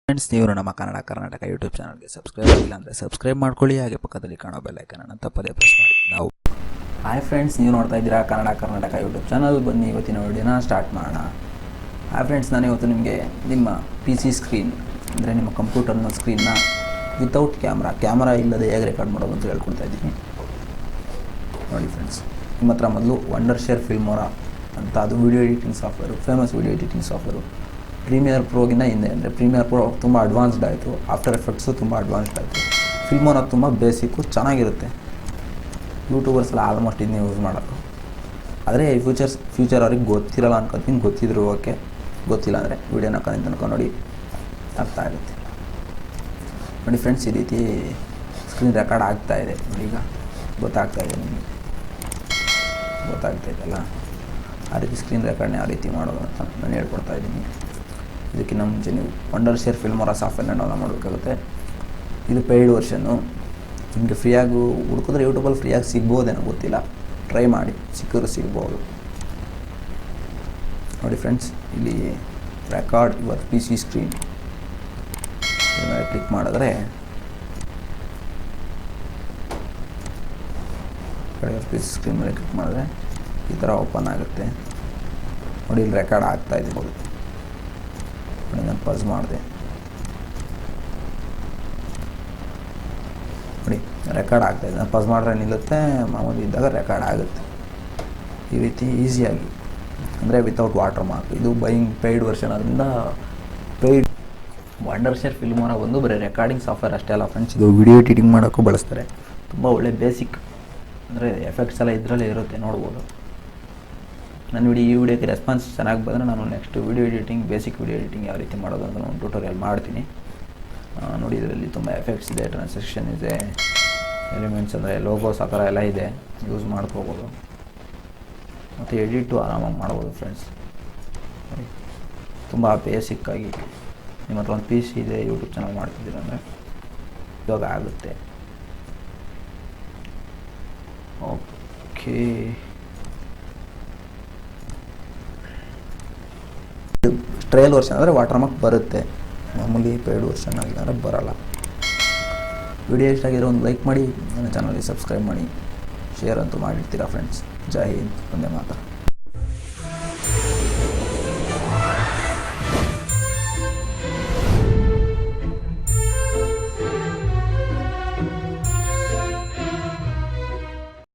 Friends, ನೀವು ನಮ್ಮ Kannada Karnataka YouTube ಚಾನಲ್ಗೆ ಸಬ್ಸ್ಕ್ರೈಬ್ ಆಗಿಲ್ಲ ಅಂದರೆ ಸಬ್ಸ್ಕ್ರೈಬ್ ಮಾಡ್ಕೊಳ್ಳಿ. ಹಾಗೆ ಪಕ್ಕದಲ್ಲಿ ಕಾಣೋ ಬೆಲ್ ಐಕನನ್ನು ತಪ್ಪದೇ ಪ್ರೆಸ್ ಮಾಡಿ. ನಾವು ಹಾಯ್ ಫ್ರೆಂಡ್ಸ್, ನೀವು ನೋಡ್ತಾ ಇದ್ದೀರಾ ಕನ್ನಡ ಕರ್ನಾಟಕ ಯೂಟ್ಯೂಬ್ ಚಾನಲ್. ಬನ್ನಿ ಇವತ್ತಿನ ವಿಡಿಯೋನ ಸ್ಟಾರ್ಟ್ ಮಾಡೋಣ. ಹಾಯ್ ಫ್ರೆಂಡ್ಸ್, ನಾನು ಇವತ್ತು ನಿಮಗೆ ನಿಮ್ಮ ಪಿ ಸಿ ಸ್ಕ್ರೀನ್ ಅಂದರೆ ನಿಮ್ಮ ಕಂಪ್ಯೂಟರ್ನ ಸ್ಕ್ರೀನ್ನ ವಿತೌಟ್ ಕ್ಯಾಮ್ರಾ ಇಲ್ಲದೆ ಹೇಗೆ ರೆಕಾರ್ಡ್ ಮಾಡೋದು ಅಂತ ಹೇಳ್ಕೊಡ್ತಾ ಇದ್ದೀನಿ. ನೋಡಿ ಫ್ರೆಂಡ್ಸ್, ನಿಮ್ಮ ಹತ್ರ ಮೊದಲು ವಂಡರ್ ಶೇರ್ ಫಿಲ್ಮೋರಾ ಅಂತ ಅದು video editing software, famous video editing software. Premiere ಪ್ರೋಗಿಂತ ಹಿಂದೆ ಅಂದರೆ ಪ್ರೀಮಿಯರ್ ಪ್ರೋ ತುಂಬ ಅಡ್ವಾನ್ಸ್ಡ್ ಆಯಿತು, ಆಫ್ಟರ್ ಎಫೆಕ್ಟ್ಸು ತುಂಬ ಅಡ್ವಾನ್ಸ್ಡ್ ಆಯಿತು. ಫಿಲ್ಮೋರಾ ತುಂಬ ಬೇಸಿಕ್ಕು ಚೆನ್ನಾಗಿರುತ್ತೆ. ಯೂಟ್ಯೂಬರ್ಸ್ ಎಲ್ಲ ಆಲ್ಮೋಸ್ಟ್ ಇದನ್ನೇ ಯೂಸ್ ಮಾಡೋದು. ಆದರೆ ಫ್ಯೂಚರ್ ಅವ್ರಿಗೆ ಗೊತ್ತಿರಲ್ಲ ಅನ್ಕೊತೀನಿ. ಗೊತ್ತಿದ್ರು ಓಕೆ, ಗೊತ್ತಿಲ್ಲ ಅಂದರೆ ವೀಡಿಯೋನ ತನಕ ನೋಡಿ, ಅರ್ಥ ಆಗುತ್ತೆ. ನೋಡಿ ಫ್ರೆಂಡ್ಸ್, ಈ ರೀತಿ ಸ್ಕ್ರೀನ್ ರೆಕಾರ್ಡ್ ಆಗ್ತಾಯಿದೆ. ನೋಡಿ, ಈಗ ಗೊತ್ತಾಗ್ತಾಯಿದೆ ನಿಮಗೆ, ಗೊತ್ತಾಗ್ತಾಯಿದೆಲ್ಲ. ಆ ರೀತಿ ಸ್ಕ್ರೀನ್ ರೆಕಾರ್ಡ್ನ ಯಾವ ರೀತಿ ಮಾಡೋದು ಅಂತ ನಾನು ಹೇಳ್ಕೊಡ್ತಾ ಇದ್ದೀನಿ. ಇದಕ್ಕಿಂತ ಮುಂಚೆ ನೀವು ವಂಡರ್ ಶೇರ್ ಫಿಲ್ಮೋರಾ ಸಾಫ್ಟ್ವೇರ್ನ ಡೌನ್ಲೋಡ್ ಮಾಡಬೇಕಾಗುತ್ತೆ. ಇದು ಪೇಯ್ಡ್ ವರ್ಷನ್ನು. ನಿಮಗೆ ಫ್ರೀಯಾಗಿ ಹುಡುಕಿದ್ರೆ ಯೂಟ್ಯೂಬಲ್ಲಿ ಫ್ರೀಯಾಗಿ ಸಿಗ್ಬೋದೇನೋ ಗೊತ್ತಿಲ್ಲ, ಟ್ರೈ ಮಾಡಿ, ಸಿಕ್ಕಿದ್ರು ಸಿಗ್ಬೋದು. ನೋಡಿ ಫ್ರೆಂಡ್ಸ್, ಇಲ್ಲಿ record your P C screen ಮೇಲೆ ಕ್ಲಿಕ್ ಮಾಡಿದ್ರೆ ಪಿ ಸಿ ಸ್ಕ್ರೀನ್ ಮೇಲೆ ಕ್ಲಿಕ್ ಮಾಡಿದ್ರೆ ಈ ಥರ ಓಪನ್ ಆಗುತ್ತೆ. ನೋಡಿ, ಇಲ್ಲಿ ರೆಕಾರ್ಡ್ ಆಗ್ತಾಯಿದೆ. ನೋಡಿ, ನಾನು ಪಾಸ್ ಮಾಡಿದೆ. ನೋಡಿ, ರೆಕಾರ್ಡ್ ಆಗ್ತಾಯಿದೆ. ನಾನು ಪಾಸ್ ಮಾಡಿದ್ರೆ ನಿಲ್ಲುತ್ತೆ, ಮಾಮೂಲಿ ಇದ್ದಾಗ ರೆಕಾರ್ಡ್ ಆಗುತ್ತೆ. ಈ ರೀತಿ ಈಸಿಯಾಗಿ, ಅಂದರೆ ವಿತೌಟ್ ವಾಟರ್ ಮಾರ್ಕ್. ಇದು ಪೇಯ್ಡ್ ವರ್ಷನ್, ಅದರಿಂದ ಪೇಯ್ಡ್. ವಂಡರ್ ಶೇರ್ ಫಿಲ್ಮೋರಾ ಒಂದು ಬರೀ ರೆಕಾರ್ಡಿಂಗ್ ಸಾಫ್ಟ್ವೇರ್ ಅಷ್ಟೇ ಅಲ್ಲ ಫ್ರೆಂಡ್ಸ್, ಇದು ವಿಡಿಯೋ ಎಡಿಟಿಂಗ್ ಮಾಡೋಕ್ಕೂ ಬಳಸ್ತಾರೆ. ತುಂಬ ಒಳ್ಳೆ ಬೇಸಿಕ್, ಅಂದರೆ ಎಫೆಕ್ಟ್ಸ್ ಎಲ್ಲ ಇದರಲ್ಲೇ ಇರುತ್ತೆ, ನೋಡ್ಬೋದು. ನನ್ನ ಈ ವಿಡಿಯೋಕ್ಕೆ ರೆಸ್ಪಾನ್ಸ್ ಚೆನ್ನಾಗಿ ಬಂದರೆ ನಾನು next video editing, basic video editing ಯಾವ ರೀತಿ ಮಾಡೋದು ಅಂತ ನಾನು ಟ್ಯೂಟೋರಿಯಲ್ ಮಾಡ್ತೀನಿ. ನೋಡಿ, ಇದರಲ್ಲಿ ತುಂಬ ಎಫೆಕ್ಟ್ಸ್ ಇದೆ, ಟ್ರಾನ್ಸಾಕ್ಷನ್ ಇದೆ, ಎಲಿಮೆಂಟ್ಸ್ ಅಂದರೆ ಲೋಗೋಸ್ ಆ ಥರ ಎಲ್ಲ ಇದೆ, ಯೂಸ್ ಮಾಡ್ಕೋಬೋದು. ಮತ್ತು ಎಡಿಟು ಆರಾಮಾಗಿ ಮಾಡ್ಬೋದು ಫ್ರೆಂಡ್ಸ್. ತುಂಬ ಬೇಸಿಕ್ಕಾಗಿ ನಿಮ್ಮ ಹತ್ರ ಒಂದು ಪಿ ಸಿ ಇದೆ, ಯೂಟ್ಯೂಬ್ ಚಾನಲ್ ಮಾಡ್ತಿದ್ದೀರ ಅಂದರೆ ಇವಾಗ ಆಗುತ್ತೆ. ಓಕೆ, ಟ್ರಯಲ್ ವರ್ಷನ್ ಅಂದರೆ ವಾಟರ್ ಮಾರ್ಕ್ ಬರುತ್ತೆ. ಮಾಮೂಲಿ ಪೇಯ್ಡ್ ವರ್ಷನ್ ಆಗಿಲ್ಲ ಅಂದರೆ ಬರೋಲ್ಲ. ವಿಡಿಯೋ ಇಷ್ಟ ಆಗಿರೋ ಒಂದು ಲೈಕ್ ಮಾಡಿ, ನನ್ನ ಚಾನಲ್ಗೆ ಸಬ್ಸ್ಕ್ರೈಬ್ ಮಾಡಿ, ಶೇರ್ ಅಂತೂ ಮಾಡಿರ್ತೀರಾ ಫ್ರೆಂಡ್ಸ್. ಜೈ ಹಿಂದ್, ಒಂದೇ ಮಾತು.